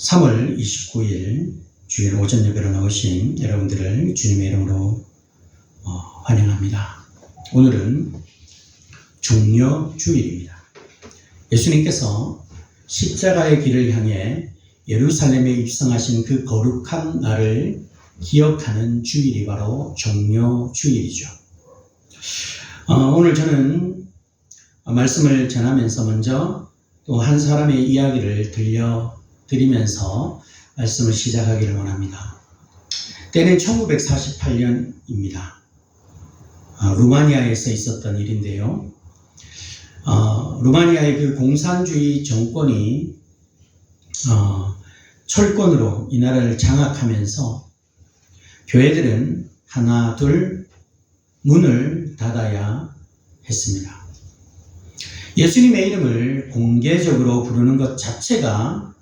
3월 29일 주일 오전 예배로 나오신 여러분들을 주님의 이름으로 환영합니다. 오늘은 종려주일입니다. 예수님께서 십자가의 길을 향해 예루살렘에 입성하신 그 거룩한 날을 기억하는 주일이 바로 종려주일이죠. 오늘 저는 말씀을 전하면서 먼저 또 한 사람의 이야기를 들려드리면서 말씀을 시작하기를 원합니다. 때는 1948년입니다. 루마니아에서 있었던 일인데요. 루마니아의 그 공산주의 정권이 철권으로 이 나라를 장악하면서 교회들은 하나 둘 문을 닫아야 했습니다. 예수님의 이름을 공개적으로 부르는 것 자체가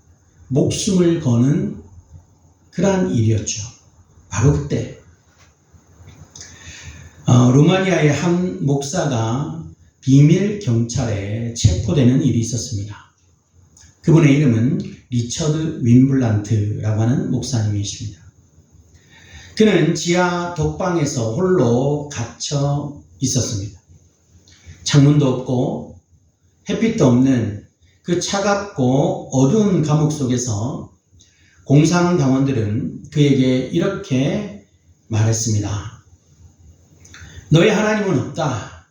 목숨을 거는 그러한 일이었죠. 바로 그때 루마니아의 한 목사가 비밀 경찰에 체포되는 일이 있었습니다. 그분의 이름은 리처드 윈블란트라고 하는 목사님이십니다. 그는 지하 독방에서 홀로 갇혀 있었습니다. 창문도 없고 햇빛도 없는 그 차갑고 어두운 감옥 속에서 공산당원들은 그에게 이렇게 말했습니다. 너의 하나님은 없다.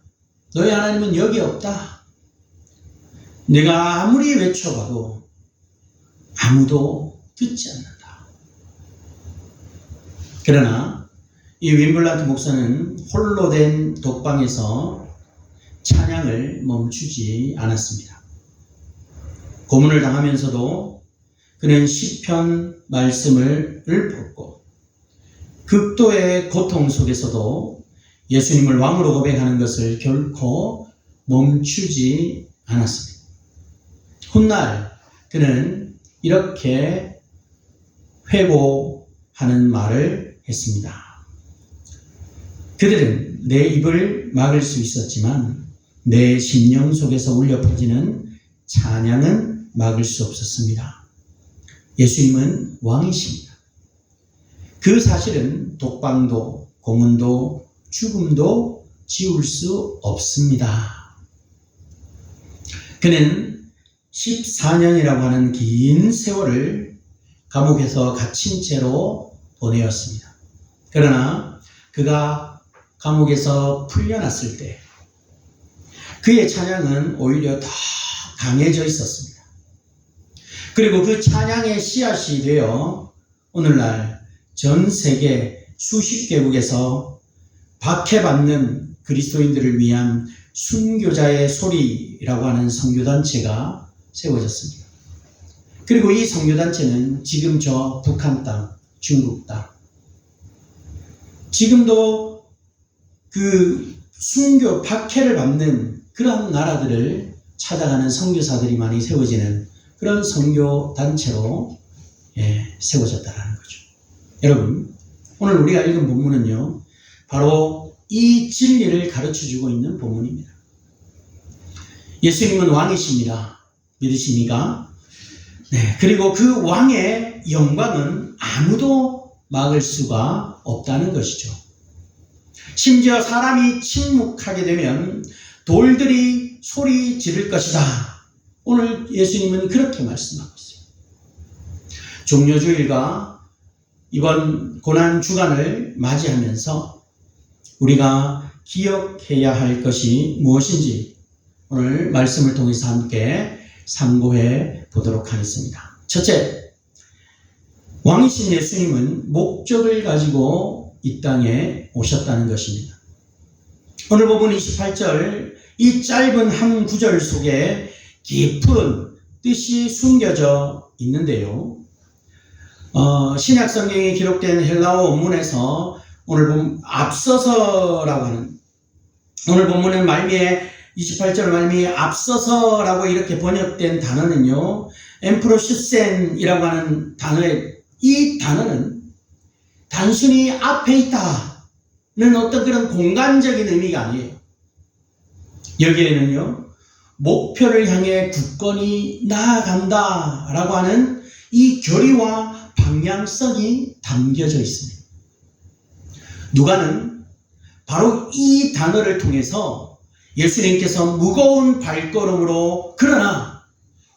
너의 하나님은 여기 없다. 내가 아무리 외쳐봐도 아무도 듣지 않는다. 그러나 이 윈블란트 목사는 홀로 된 독방에서 찬양을 멈추지 않았습니다. 고문을 당하면서도 그는 시편 말씀을 읊었고 극도의 고통 속에서도 예수님을 왕으로 고백하는 것을 결코 멈추지 않았습니다. 훗날 그는 이렇게 회고하는 말을 했습니다. 그들은 내 입을 막을 수 있었지만 내 심령 속에서 울려 퍼지는 찬양은 막을 수 없었습니다. 예수님은 왕이십니다. 그 사실은 독방도 고문도 죽음도 지울 수 없습니다. 그는 14년이라고 하는 긴 세월을 감옥에서 갇힌 채로 보내었습니다. 그러나 그가 감옥에서 풀려났을 때 그의 찬양은 오히려 더 강해져 있었습니다. 그리고 그 찬양의 씨앗이 되어 오늘날 전 세계 수십 개국에서 박해받는 그리스도인들을 위한 순교자의 소리라고 하는 선교단체가 세워졌습니다. 그리고 이 선교단체는 지금 저 북한 땅, 중국 땅, 지금도 그 순교, 박해를 받는 그런 나라들을 찾아가는 선교사들이 많이 세워지는 그런 선교단체로 세워졌다는 거죠. 여러분, 오늘 우리가 읽은 본문은요, 바로 이 진리를 가르쳐주고 있는 본문입니다. 예수님은 왕이십니다. 믿으십니까? 네. 그리고 그 왕의 영광은 아무도 막을 수가 없다는 것이죠. 심지어 사람이 침묵하게 되면 돌들이 소리 지를 것이다. 오늘 예수님은 그렇게 말씀하고 있습니다. 종려주일과 이번 고난주간을 맞이하면서 우리가 기억해야 할 것이 무엇인지 오늘 말씀을 통해서 함께 삼고해 보도록 하겠습니다. 첫째, 왕이신 예수님은 목적을 가지고 이 땅에 오셨다는 것입니다. 오늘 본문 28절 이 짧은 한 구절 속에 깊은 뜻이 숨겨져 있는데요. 신약 성경에 기록된 헬라어 원문에서 오늘 본문 앞서서라고 하는 오늘 본문의 말미에 28절 말미에 앞서서라고 이렇게 번역된 단어는요. 엠프로슈센이라고 하는 단어의 이 단어는 단순히 앞에 있다는 어떤 그런 공간적인 의미가 아니에요. 여기에는요, 목표를 향해 굳건히 나아간다라고 하는 이 교리와 방향성이 담겨져 있습니다. 누가는 바로 이 단어를 통해서 예수님께서 무거운 발걸음으로 그러나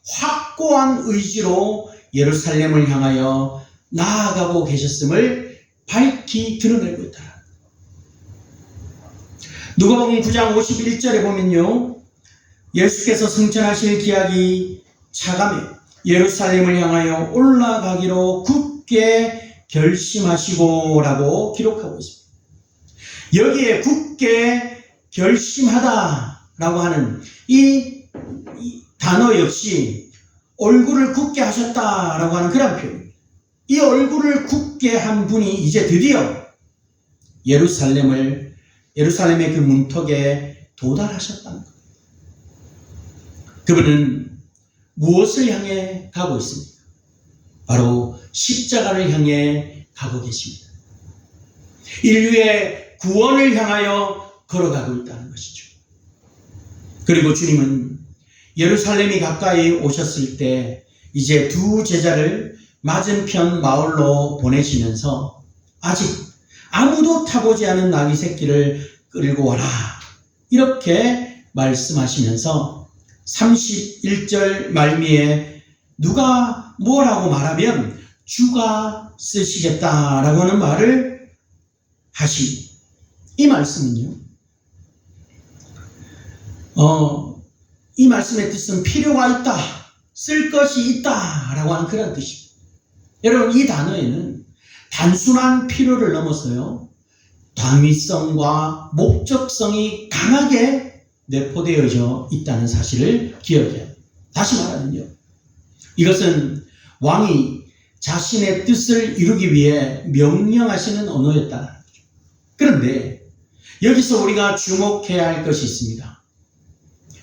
확고한 의지로 예루살렘을 향하여 나아가고 계셨음을 밝히 드러내고 있다. 누가복음 9장 51절에 보면요, 예수께서 승천하실 기약이 차감해 예루살렘을 향하여 올라가기로 굳게 결심하시고 라고 기록하고 있습니다. 여기에 굳게 결심하다라고 하는 이 단어 역시 얼굴을 굳게 하셨다라고 하는 그런 표현입니다. 이 얼굴을 굳게 한 분이 이제 드디어 예루살렘의 그 문턱에 도달하셨다는 것. 그분은 무엇을 향해 가고 있습니까? 바로 십자가를 향해 가고 계십니다. 인류의 구원을 향하여 걸어가고 있다는 것이죠. 그리고 주님은 예루살렘이 가까이 오셨을 때 이제 두 제자를 맞은편 마을로 보내시면서 아직 아무도 타보지 않은 나귀 새끼를 끌고 와라, 이렇게 말씀하시면서 31절 말미에 누가 뭐라고 말하면 주가 쓰시겠다라고 하는 말을 하시. 이 말씀은요, 이 말씀의 뜻은 필요가 있다, 쓸 것이 있다 라고 하는 그런 뜻입니다. 여러분, 이 단어에는 단순한 필요를 넘어서요, 당위성과 목적성이 강하게 내포되어져 있다는 사실을 기억해야 합니다. 다시 말하면요, 이것은 왕이 자신의 뜻을 이루기 위해 명령하시는 언어였다는 거죠. 그런데 여기서 우리가 주목해야 할 것이 있습니다.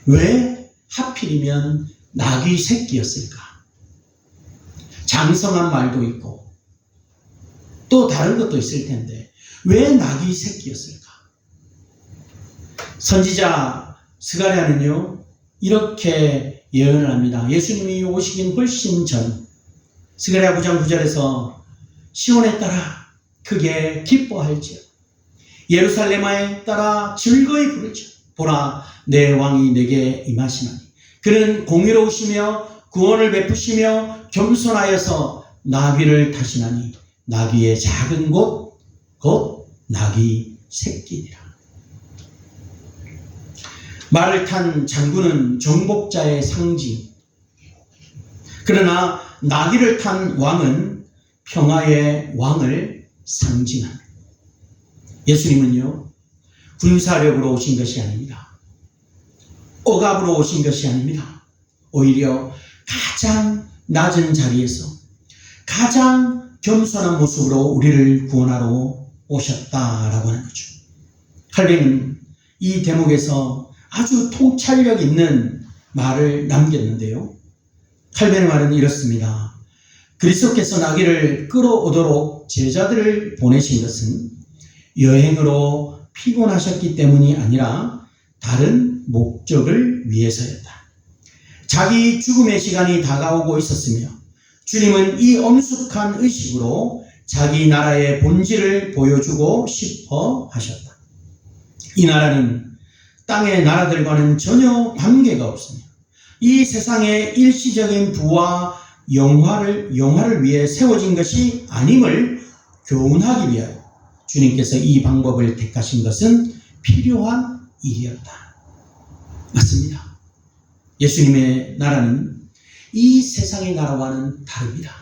왜 하필이면 나귀 새끼였을까? 장성한 말도 있고 또 다른 것도 있을 텐데 왜 나귀 새끼였을까? 선지자 스가랴는요, 이렇게 예언을 합니다. 예수님이 오시긴 훨씬 전, 스가랴 9장 9절에서 시온에 따라 크게 기뻐할지어다, 예루살렘에 따라 즐거이 부르자. 보라, 내 왕이 내게 임하시나니 그는 공의로우시며 구원을 베푸시며 겸손하여서 나귀를 타시나니 나귀의 작은 곳 곧 나귀 새끼니라. 말을 탄 장군은 정복자의 상징, 그러나 나귀를 탄 왕은 평화의 왕을 상징합니다. 예수님은요, 군사력으로 오신 것이 아닙니다. 억압으로 오신 것이 아닙니다. 오히려 가장 낮은 자리에서 가장 겸손한 모습으로 우리를 구원하러 오셨다라고 하는 거죠. 칼빈은 이 대목에서 아주 통찰력 있는 말을 남겼는데요, 칼빈의 말은 이렇습니다. 그리스도께서 나귀를 끌어오도록 제자들을 보내신 것은 여행으로 피곤하셨기 때문이 아니라 다른 목적을 위해서였다. 자기 죽음의 시간이 다가오고 있었으며 주님은 이 엄숙한 의식으로 자기 나라의 본질을 보여주고 싶어 하셨다. 이 나라는 땅의 나라들과는 전혀 관계가 없으며 이 세상의 일시적인 부와 영화를 위해 세워진 것이 아님을 교훈하기 위하여 주님께서 이 방법을 택하신 것은 필요한 일이었다. 맞습니다. 예수님의 나라는 이 세상의 나라와는 다릅니다.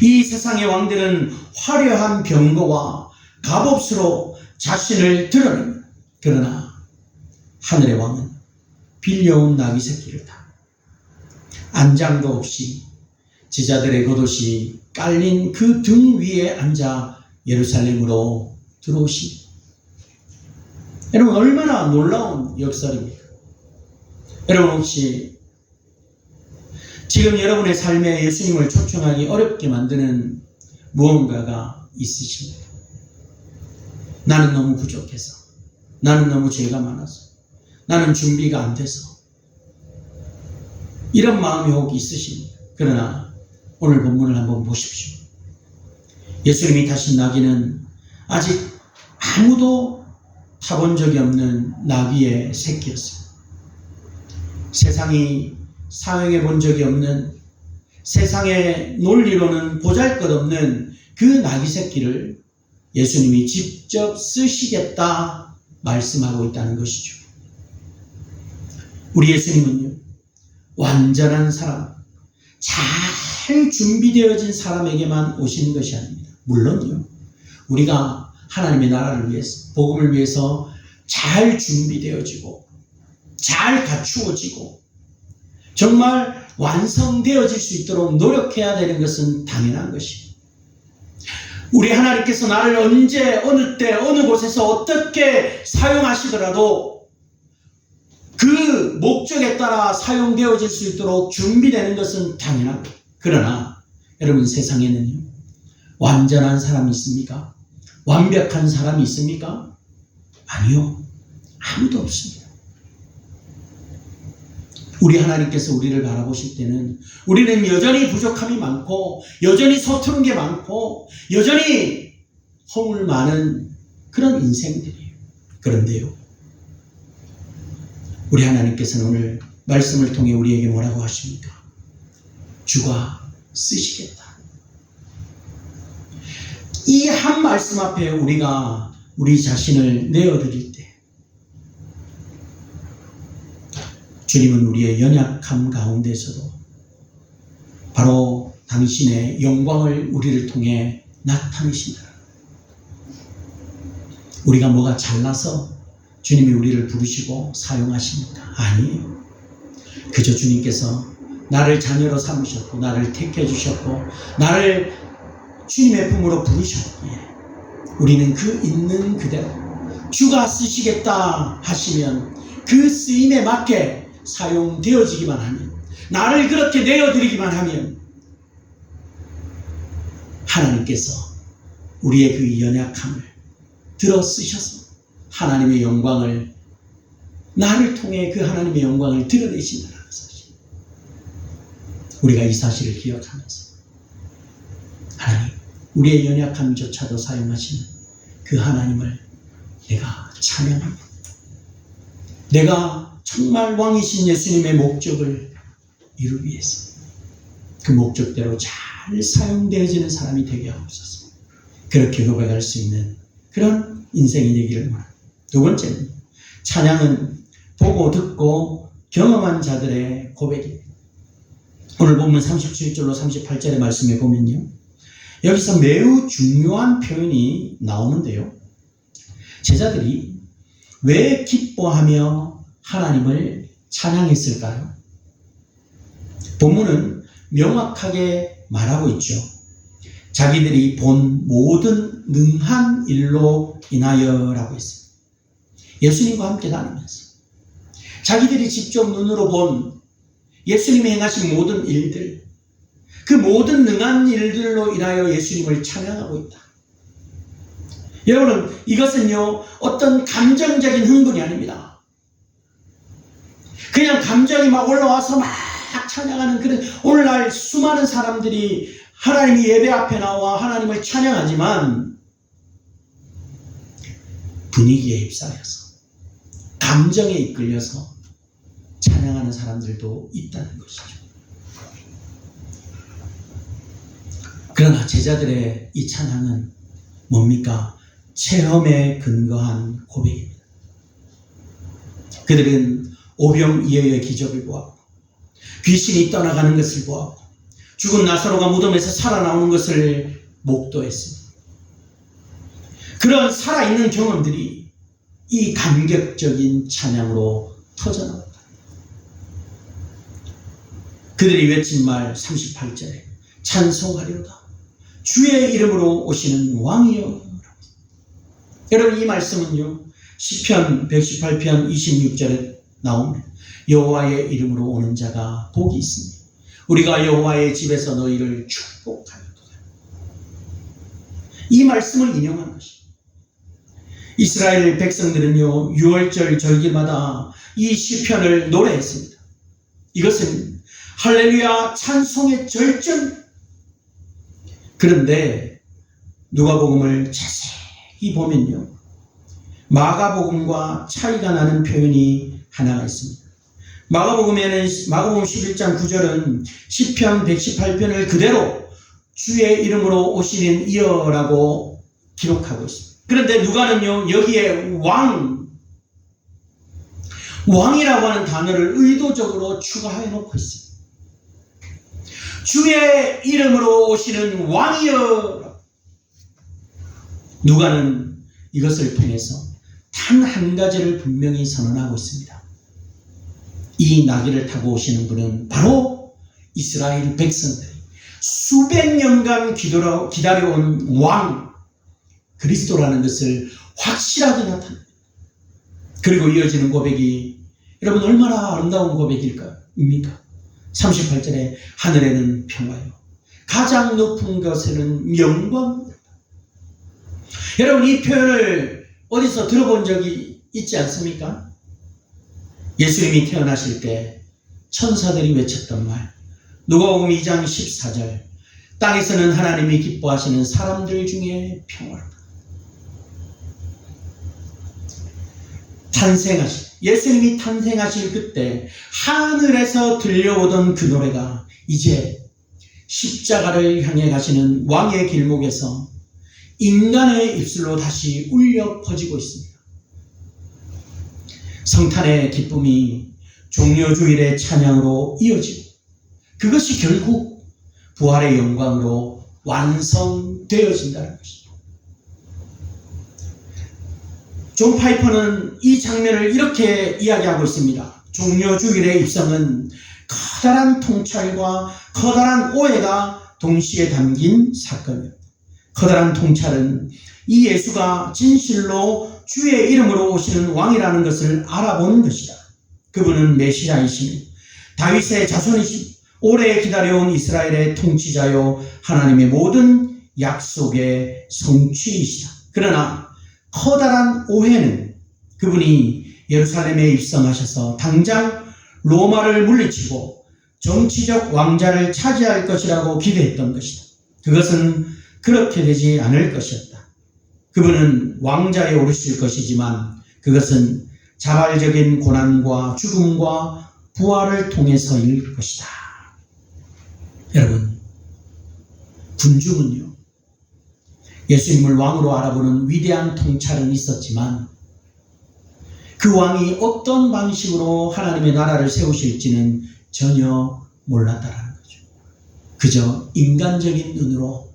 이 세상의 왕들은 화려한 병거와 갑옷으로 자신을 드러냅니다. 그러나 하늘의 왕은 빌려온 나귀 새끼를 타 안장도 없이 제자들의 겉옷이 깔린 그 등 위에 앉아 예루살렘으로 들어오십니다. 여러분, 얼마나 놀라운 역설입니까? 여러분, 혹시 지금 여러분의 삶에 예수님을 초청하기 어렵게 만드는 무언가가 있으십니까? 나는 너무 부족해서, 나는 너무 죄가 많아서, 나는 준비가 안 돼서, 이런 마음이 혹 있으십니까? 그러나 오늘 본문을 한번 보십시오. 예수님이 타신 나귀는 아직 아무도 타본 적이 없는 나귀의 새끼였습니다. 세상이 사용해 본 적이 없는, 세상의 논리로는 보잘것없는 그 나귀 새끼를 예수님이 직접 쓰시겠다 말씀하고 있다는 것이죠. 우리 예수님은요, 완전한 사람, 잘 준비되어진 사람에게만 오시는 것이 아닙니다. 물론요, 우리가 하나님의 나라를 위해서, 복음을 위해서 잘 준비되어지고 잘 갖추어지고 정말 완성되어질 수 있도록 노력해야 되는 것은 당연한 것입니다. 우리 하나님께서 나를 언제, 어느 때, 어느 곳에서 어떻게 사용하시더라도 그 목적에 따라 사용되어질 수 있도록 준비되는 것은 당연합니다. 그러나 여러분, 세상에는요, 완전한 사람이 있습니까? 완벽한 사람이 있습니까? 아니요, 아무도 없습니다. 우리 하나님께서 우리를 바라보실 때는 우리는 여전히 부족함이 많고, 여전히 서투른 게 많고, 여전히 허물 많은 그런 인생들이에요. 그런데요, 우리 하나님께서는 오늘 말씀을 통해 우리에게 뭐라고 하십니까? 주가 쓰시겠다. 이 한 말씀 앞에 우리가 우리 자신을 내어드릴 때 주님은 우리의 연약함 가운데서도 바로 당신의 영광을 우리를 통해 나타내신다. 우리가 뭐가 잘나서 주님이 우리를 부르시고 사용하십니까? 아니에요. 그저 주님께서 나를 자녀로 삼으셨고, 나를 택해 주셨고, 나를 주님의 품으로 부르셨기에 우리는 그 있는 그대로 주가 쓰시겠다 하시면 그 쓰임에 맞게 사용되어지기만 하면, 나를 그렇게 내어드리기만 하면 하나님께서 우리의 그 연약함을 들어 쓰셔서 하나님의 영광을, 나를 통해 그 하나님의 영광을 드러내신다는 사실, 우리가 이 사실을 기억하면서 하나님, 우리의 연약함조차도 사용하시는 그 하나님을 내가 찬양합니다. 내가 정말 왕이신 예수님의 목적을 이루기 위해서 그 목적대로 잘 사용되어지는 사람이 되게 하옵소서. 그렇게 고백할 수 있는 그런 인생이 되기를 원합니다. 두 번째는, 찬양은 보고 듣고 경험한 자들의 고백입니다. 오늘 본문 37절로 38절의 말씀에 보면요, 여기서 매우 중요한 표현이 나오는데요, 제자들이 왜 기뻐하며 하나님을 찬양했을까요? 본문은 명확하게 말하고 있죠. 자기들이 본 모든 능한 일로 인하여라고 했습니다. 예수님과 함께 다니면서 자기들이 직접 눈으로 본 예수님이 행하신 모든 일들, 그 모든 능한 일들로 인하여 예수님을 찬양하고 있다. 여러분, 이것은요, 어떤 감정적인 흥분이 아닙니다. 그냥 감정이 막 올라와서 막 찬양하는 그런, 오늘날 수많은 사람들이 하나님이 예배 앞에 나와 하나님을 찬양하지만 분위기에 휩싸여서, 감정에 이끌려서 찬양하는 사람들도 있다는 것이죠. 그러나 제자들의 이 찬양은 뭡니까? 체험에 근거한 고백입니다. 그들은 오병이어의 기적을 보았고, 귀신이 떠나가는 것을 보았고, 죽은 나사로가 무덤에서 살아나오는 것을 목도했습니다. 그런 살아있는 경험들이 이 감격적인 찬양으로 터져나온다. 그들이 외친 말 38절에 찬송하리로다 주의 이름으로 오시는 왕이여. 여러분, 이 말씀은요, 시편 118편 26절에 나옵니다. 여호와의 이름으로 오는 자가 복이 있습니다. 우리가 여호와의 집에서 너희를 축복하리로다. 이 말씀을 인용한 것입니다. 이스라엘 백성들은요, 6월절 절기마다 이 시편을 노래했습니다. 이것은 할렐루야 찬송의 절정, 그런데 누가복음을 자세히 보면요, 마가복음과 차이가 나는 표현이 하나가 있습니다. 마가복음에는 마가복음 11장 9절은 시편 118편을 그대로 주의 이름으로 오시는 이여라고 기록하고 있습니다. 그런데 누가는요, 여기에 왕이라고 하는 단어를 의도적으로 추가해 놓고 있습니다. 주의 이름으로 오시는 왕이여. 누가는 이것을 통해서 단 한 가지를 분명히 선언하고 있습니다. 이 나귀를 타고 오시는 분은 바로 이스라엘 백성들이 수백 년간 기다려온 왕 그리스도라는 것을 확실하게 나타냅니다. 그리고 이어지는 고백이 여러분 얼마나 아름다운 고백입니까? 38절에 하늘에는 평화요, 가장 높은 것에는 영광. 여러분 이 표현을 어디서 들어본 적이 있지 않습니까? 예수님이 태어나실 때 천사들이 외쳤던 말, 누가복음 2장 14절, 땅에서는 하나님이 기뻐하시는 사람들 중에 평화롭다. 예수님이 탄생하실 그때 하늘에서 들려오던 그 노래가 이제 십자가를 향해 가시는 왕의 길목에서 인간의 입술로 다시 울려 퍼지고 있습니다. 성탄의 기쁨이 종려주일의 찬양으로 이어지고 그것이 결국 부활의 영광으로 완성되어진다는 것입니다. 존 파이퍼는 이 장면을 이렇게 이야기하고 있습니다. 종려주일의 입성은 커다란 통찰과 커다란 오해가 동시에 담긴 사건입니다. 커다란 통찰은 이 예수가 진실로 주의 이름으로 오시는 왕이라는 것을 알아보는 것이다. 그분은 메시아이시며 다윗의 자손이시며 오래 기다려온 이스라엘의 통치자요 하나님의 모든 약속의 성취이시다. 그러나 커다란 오해는 그분이 예루살렘에 입성하셔서 당장 로마를 물리치고 정치적 왕자를 차지할 것이라고 기대했던 것이다. 그것은 그렇게 되지 않을 것이었다. 그분은 왕자에 오르실 것이지만 그것은 자발적인 고난과 죽음과 부활을 통해서일 것이다. 여러분, 군중은요, 예수님을 왕으로 알아보는 위대한 통찰은 있었지만 그 왕이 어떤 방식으로 하나님의 나라를 세우실지는 전혀 몰랐다라는 거죠. 그저 인간적인 눈으로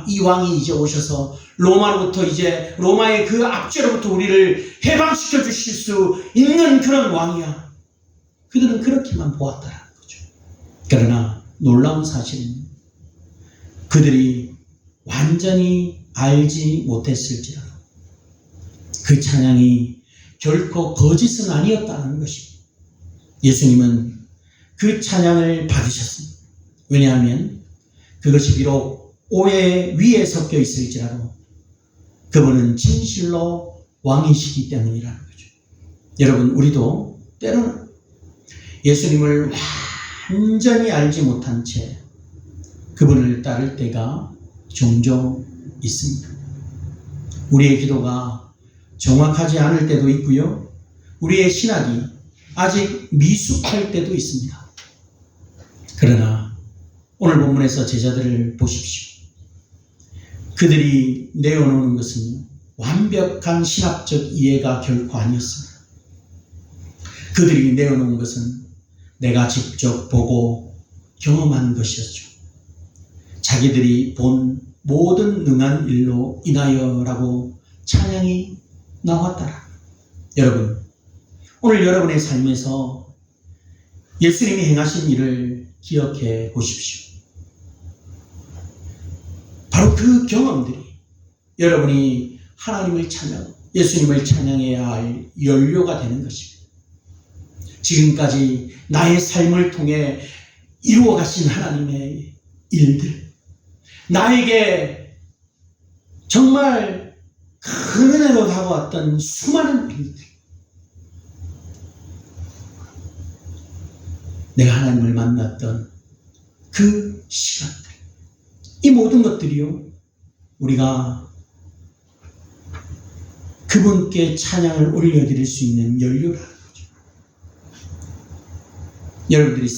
이 왕이 이제 오셔서 로마로부터 이제 로마의 그 압제로부터 우리를 해방시켜 주실 수 있는 그런 왕이야. 그들은 그렇게만 보았다라는 거죠. 그러나 놀라운 사실은 그들이 완전히 알지 못했을지라도 그 찬양이 결코 거짓은 아니었다는 것입니다. 예수님은 그 찬양을 받으셨습니다. 왜냐하면 그것이 비록 오해 위에 섞여 있을지라도 그분은 진실로 왕이시기 때문이라는 거죠. 여러분, 우리도 때로는 예수님을 완전히 알지 못한 채 그분을 따를 때가 종종 있습니다. 우리의 기도가 정확하지 않을 때도 있고요, 우리의 신학이 아직 미숙할 때도 있습니다. 그러나 오늘 본문에서 제자들을 보십시오. 그들이 내어놓는 것은 완벽한 신학적 이해가 결코 아니었습니다. 그들이 내어놓은 것은 내가 직접 보고 경험한 것이었죠. 자기들이 본 모든 능한 일로 인하여라고 찬양이 나왔더라. 여러분, 오늘 여러분의 삶에서 예수님이 행하신 일을 기억해 보십시오. 바로 그 경험들이 여러분이 하나님을 찬양, 예수님을 찬양해야 할 연료가 되는 것입니다. 지금까지 나의 삶을 통해 이루어 가신 하나님의 일들, 나에게 정말 큰 은혜로 다가왔던 수많은 일들, 내가 하나님을 만났던 그 시간들, 이 모든 것들이요, 우리가 그분께 찬양을 올려드릴 수 있는 연료라는 거죠. 여러분들이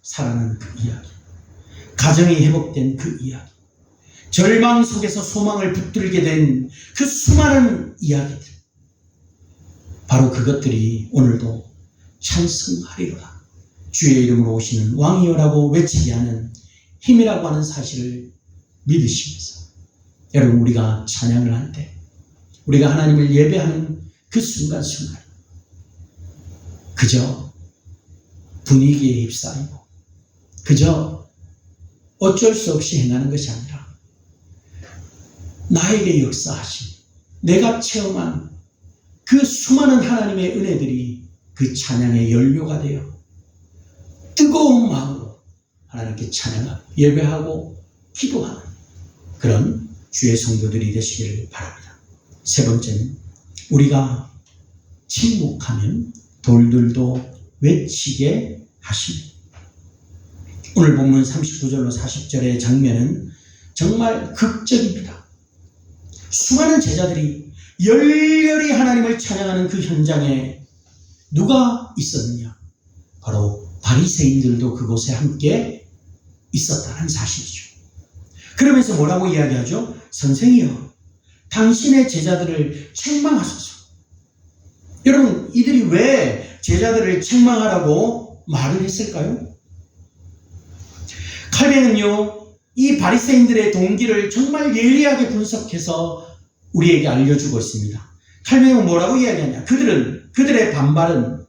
살아가는 그 이야기, 가정이 회복된 그 이야기, 절망 속에서 소망을 붙들게 된 그 수많은 이야기들, 바로 그것들이 오늘도 찬송하리로다, 주의 이름으로 오시는 왕이여라고 외치게 하는 힘이라고 하는 사실을 믿으시면서, 여러분, 우리가 찬양을 할 때, 우리가 하나님을 예배하는 그 순간순간 그저 분위기에 휩싸이고 그저 어쩔 수 없이 행하는 것이 아니라 나에게 역사하신, 내가 체험한 그 수많은 하나님의 은혜들이 그 찬양의 연료가 되어 뜨거운 마음으로 하나님께 찬양하고 예배하고 기도하는 그런 주의 성도들이 되시기를 바랍니다. 세 번째는, 우리가 침묵하면 돌들도 외치게 하십니다. 오늘 본문 39절로 40절의 장면은 정말 극적입니다. 수많은 제자들이 열렬히 하나님을 찬양하는 그 현장에 누가 있었느냐? 바로 바리새인들도 그곳에 함께 있었다는 사실이죠. 그러면서 뭐라고 이야기하죠? 선생이여, 당신의 제자들을 책망하소서. 여러분, 이들이 왜 제자들을 책망하라고 말을 했을까요? 칼뱅은요, 이 바리새인들의 동기를 정말 예리하게 분석해서 우리에게 알려주고 있습니다. 칼뱅은 뭐라고 이야기하냐? 그들의 반발은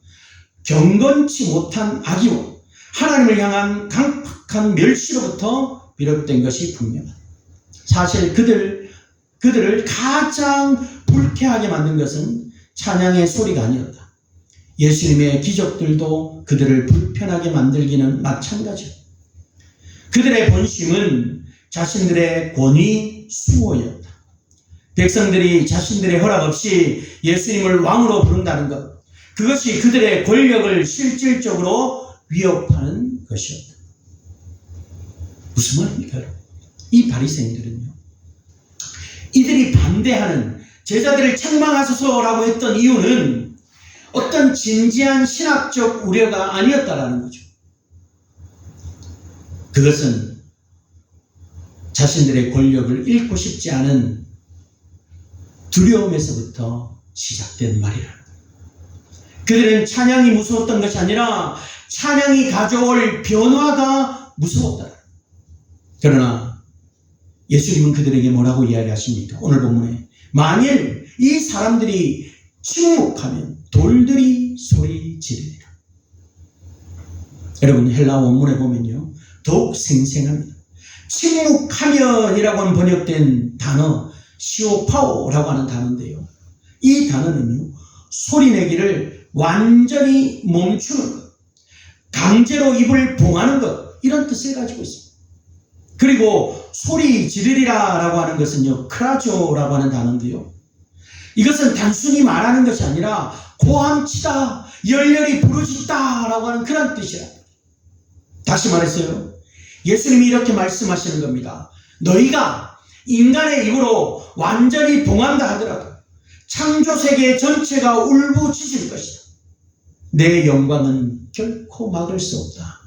경건치 못한 악의와 하나님을 향한 강팍한 멸시로부터 비롯된 것이 분명하다. 사실 그들을 가장 불쾌하게 만든 것은 찬양의 소리가 아니었다. 예수님의 기적들도 그들을 불편하게 만들기는 마찬가지다. 그들의 본심은 자신들의 권위 수호였다. 백성들이 자신들의 허락 없이 예수님을 왕으로 부른다는 것, 그것이 그들의 권력을 실질적으로 위협하는 것이었다. 무슨 말입니까? 이 바리새인들은요, 이들이 반대하는, 제자들을 책망하소서라고 했던 이유는 어떤 진지한 신학적 우려가 아니었다라는 거죠. 그것은 자신들의 권력을 잃고 싶지 않은 두려움에서부터 시작된 말이라는 거예요. 그들은 찬양이 무서웠던 것이 아니라 찬양이 가져올 변화가 무서웠다. 그러나 예수님은 그들에게 뭐라고 이야기하십니까? 오늘 본문에, 만일 이 사람들이 침묵하면 돌들이 소리 지르리라. 여러분, 헬라어 원문에 보면요, 더욱 생생합니다. 침묵하면이라고 하는 번역된 단어, 시오파오라고 하는 단어인데요, 이 단어는요, 소리내기를 완전히 멈추는 것, 강제로 입을 봉하는 것, 이런 뜻을 가지고 있습니다. 그리고 소리 지르리라 라고 하는 것은요, 크라조라고 하는 단어인데요, 이것은 단순히 말하는 것이 아니라 고함치다, 열렬히 부르짖다 라고 하는 그런 뜻이라. 다시 말했어요. 예수님이 이렇게 말씀하시는 겁니다. 너희가 인간의 입으로 완전히 봉한다 하더라도 창조세계 전체가 울부짖을 것이다. 내 영광은 결코 막을 수 없다.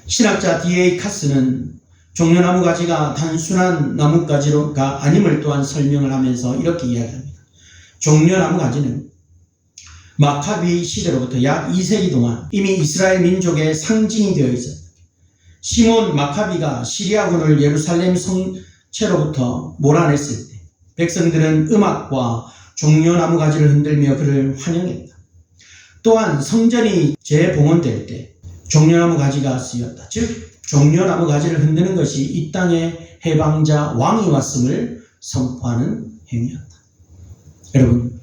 신학자 D.A. 카스는 종려나무 가지가 단순한 나뭇가지가 아님을 또한 설명을 하면서 이렇게 이야기합니다. 종려나무 가지는 마카비 시대로부터 약 2세기 동안 이미 이스라엘 민족의 상징이 되어 있었다. 시몬 마카비가 시리아군을 예루살렘 성체로부터 몰아냈을 때 백성들은 음악과 종려나무 가지를 흔들며 그를 환영했다. 또한 성전이 재봉헌될 때 종려나무 가지가 쓰였다. 즉 종려나무 가지를 흔드는 것이 이 땅의 해방자 왕이 왔음을 선포하는 행위였다. 여러분,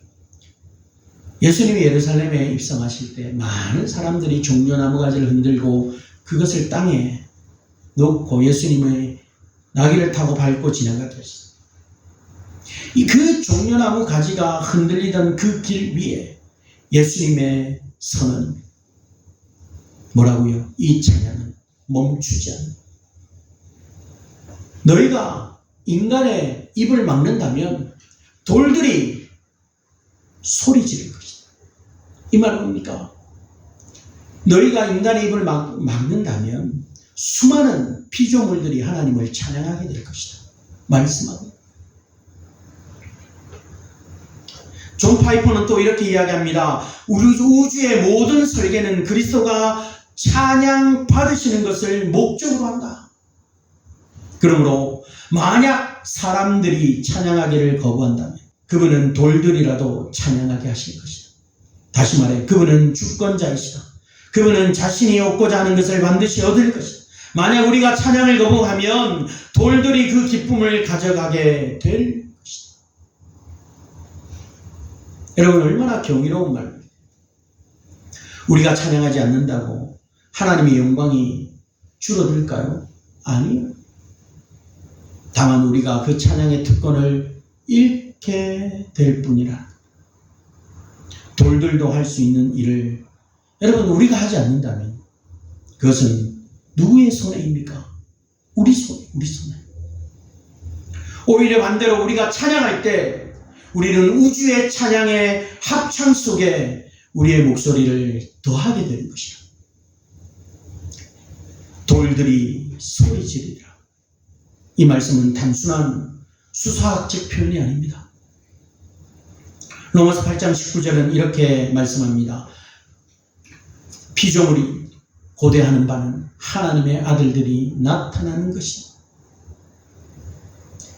예수님이 예루살렘에 입성하실 때 많은 사람들이 종려나무 가지를 흔들고 그것을 땅에 놓고 예수님의 나귀를 타고 밟고 지나가게 했습니다. 그 종려나무 가지가 흔들리던 그 길 위에 예수님의 선언입니다. 뭐라고요? 이 찬양은 멈추지 않는 너희가 인간의 입을 막는다면 돌들이 소리 지를 것이다. 이 말은 뭡니까? 너희가 인간의 입을 막는다면 수많은 피조물들이 하나님을 찬양하게 될 것이다. 말씀하고. 존 파이퍼는 또 이렇게 이야기합니다. 우리 우주의 모든 설계는 그리스도가 찬양 받으시는 것을 목적으로 한다. 그러므로 만약 사람들이 찬양하기를 거부한다면 그분은 돌들이라도 찬양하게 하실 것이다. 다시 말해 그분은 주권자이시다. 그분은 자신이 얻고자 하는 것을 반드시 얻을 것이다. 만약 우리가 찬양을 거부하면 돌들이 그 기쁨을 가져가게 될 것이다. 여러분, 얼마나 경이로운 말입니다. 우리가 찬양하지 않는다고 하나님의 영광이 줄어들까요? 아니요. 다만 우리가 그 찬양의 특권을 잃게 될 뿐이라. 돌들도 할 수 있는 일을 여러분 우리가 하지 않는다면 그것은 누구의 손해입니까? 우리 손에. 오히려 반대로 우리가 찬양할 때 우리는 우주의 찬양의 합창 속에 우리의 목소리를 더하게 되는 것이다. 돌들이 소리 지르리라. 이 말씀은 단순한 수사학적 표현이 아닙니다. 로마서 8장 19절은 이렇게 말씀합니다. 피조물이 고대하는 바는 하나님의 아들들이 나타나는 것이다.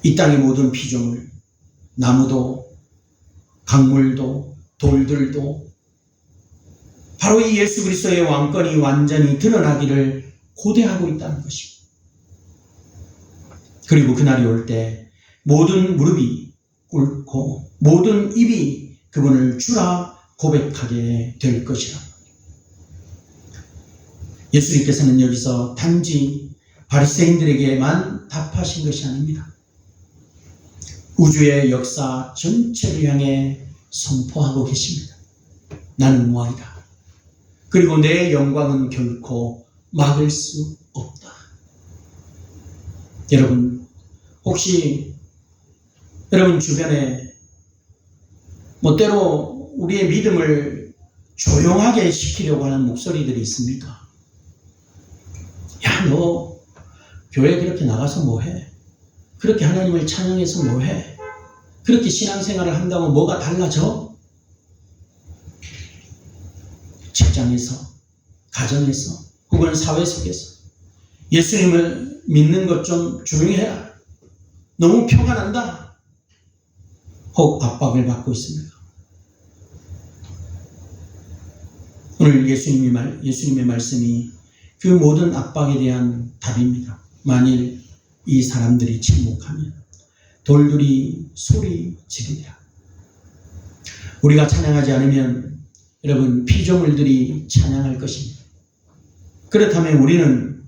이 땅의 모든 피조물, 나무도 강물도 돌들도 바로 이 예수 그리스도의 왕권이 완전히 드러나기를 고대하고 있다는 것입니다. 그리고 그날이 올 때 모든 무릎이 꿇고 모든 입이 그분을 주라 고백하게 될 것이라. 예수님께서는 여기서 단지 바리새인들에게만 답하신 것이 아닙니다. 우주의 역사 전체를 향해 선포하고 계십니다. 나는 왕이다. 그리고 내 영광은 결코 막을 수 없다. 여러분, 혹시 여러분 주변에 때로 우리의 믿음을 조용하게 시키려고 하는 목소리들이 있습니까? 야, 너 교회 그렇게 나가서 뭐해? 그렇게 하나님을 찬양해서 뭐해? 그렇게 신앙생활을 한다고 뭐가 달라져? 직장에서, 가정에서, 혹은 사회 속에서 예수님을 믿는 것 좀 조용히 해라. 너무 표가 난다. 혹 압박을 받고 있습니다. 오늘 예수님의 말씀이 그 모든 압박에 대한 답입니다. 만일 이 사람들이 침묵하면 돌들이 소리 지르리라. 우리가 찬양하지 않으면 여러분 피조물들이 찬양할 것입니다. 그렇다면 우리는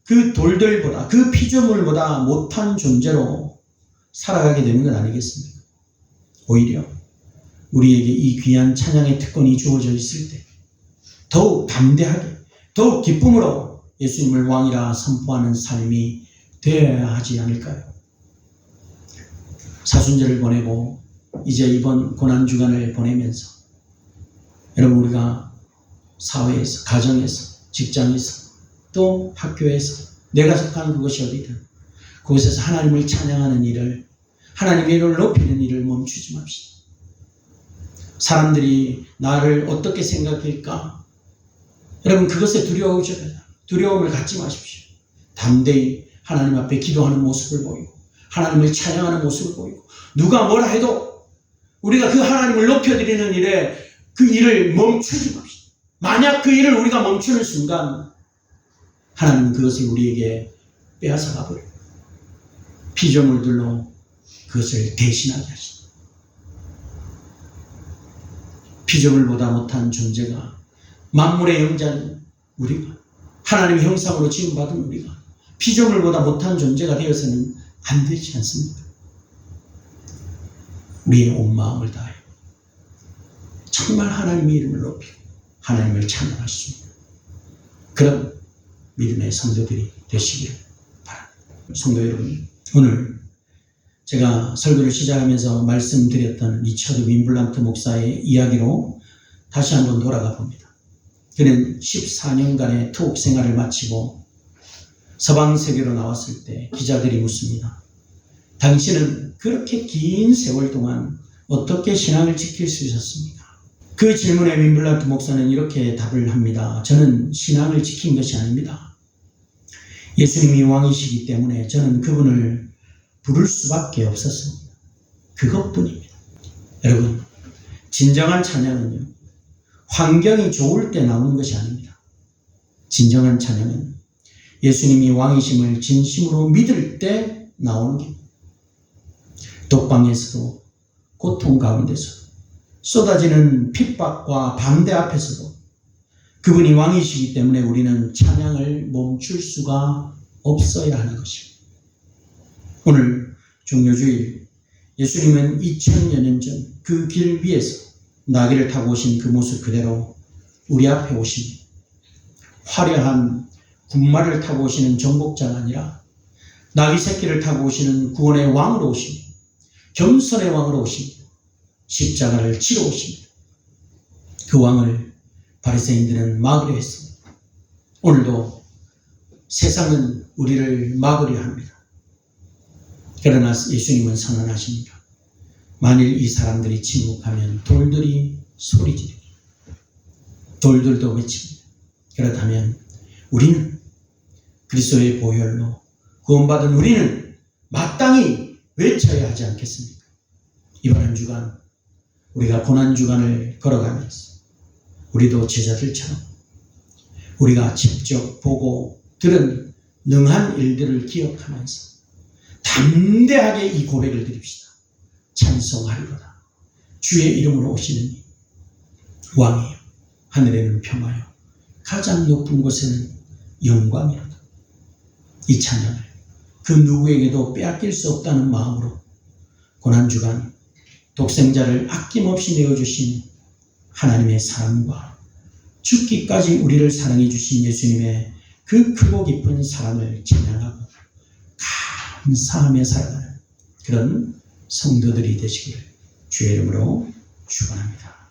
그 돌들보다 그 피조물보다 못한 존재로 살아가게 되는 건 아니겠습니까? 오히려 우리에게 이 귀한 찬양의 특권이 주어져 있을 때 더욱 담대하게 더욱 기쁨으로 예수님을 왕이라 선포하는 삶이 되어야 하지 않을까요? 사순절을 보내고 이제 이번 고난주간을 보내면서 여러분 우리가 사회에서, 가정에서, 직장에서 또 학교에서 내가 속한 그것이 어디든 그곳에서 하나님을 찬양하는 일을 하나님의 이름을 높이는 일을 멈추지 맙시다. 사람들이 나를 어떻게 생각할까? 여러분 그것에 두려움을 갖지 마십시오. 담대히 하나님 앞에 기도하는 모습을 보이고 하나님을 찬양하는 모습을 보이고 누가 뭐라 해도 우리가 그 하나님을 높여드리는 일에 그 일을 멈추지 맙시다. 만약 그 일을 우리가 멈추는 순간 하나님은 그것을 우리에게 빼앗아 가버려요. 피조물들로 그것을 대신하게 하십니다. 피조물보다 못한 존재가 만물의 영자인 우리가 하나님의 형상으로 지음받은 우리가 피조물보다 못한 존재가 되어서는 안 되지 않습니까? 우리의 온 마음을 다해 정말 하나님의 이름을 높이고 하나님을 찬양할 수 있는 그런 믿음의 성도들이 되시기를 바랍니다. 성도 여러분, 오늘 제가 설교를 시작하면서 말씀드렸던 리처드 윈블란트 목사의 이야기로 다시 한번 돌아가 봅니다. 그는 14년간의 투옥 생활을 마치고 서방 세계로 나왔을 때 기자들이 묻습니다. 당신은 그렇게 긴 세월 동안 어떻게 신앙을 지킬 수 있었습니까? 그 질문에 윈블란트 목사는 이렇게 답을 합니다. 저는 신앙을 지킨 것이 아닙니다. 예수님이 왕이시기 때문에 저는 그분을 부를 수밖에 없었습니다. 그것뿐입니다. 여러분, 진정한 찬양은요, 환경이 좋을 때 나오는 것이 아닙니다. 진정한 찬양은 예수님이 왕이심을 진심으로 믿을 때 나오는 겁니다. 독방에서도, 고통 가운데서도, 쏟아지는 핍박과 반대 앞에서도 그분이 왕이시기 때문에 우리는 찬양을 멈출 수가 없어야 하는 것입니다. 오늘 종료주일, 예수님은 2000여 년 전 그 길 위에서 나귀를 타고 오신 그 모습 그대로 우리 앞에 오십니다. 화려한 군마를 타고 오시는 정복자가 아니라 나귀 새끼를 타고 오시는 구원의 왕으로 오십니다. 겸손의 왕으로 오십니다. 십자가를 치러 오십니다. 그 왕을 바리새인들은 막으려 했습니다. 오늘도 세상은 우리를 막으려 합니다. 그러나 예수님은 선언하십니다. 만일 이 사람들이 침묵하면 돌들이 소리지르리라. 돌들도 외칩니다. 그렇다면 우리는 그리스도의 보혈로 구원받은 우리는 마땅히 외쳐야 하지 않겠습니까? 이번 한 주간 우리가 고난주간을 걸어가면서 우리도 제자들처럼 우리가 직접 보고 들은 능한 일들을 기억하면서 담대하게 이 고백을 드립시다. 찬송하리로다. 주의 이름으로 오시는 왕이요, 하늘에는 평화요, 가장 높은 곳에는 영광이로다. 이 찬양을 그 누구에게도 빼앗길 수 없다는 마음으로 고난주간 독생자를 아낌없이 내어주신 하나님의 사랑과 죽기까지 우리를 사랑해 주신 예수님의 그 크고 깊은 사랑을 찬양하고 감사하며 살아가는 그런 성도들이 되시기를 주의 이름으로 축원합니다.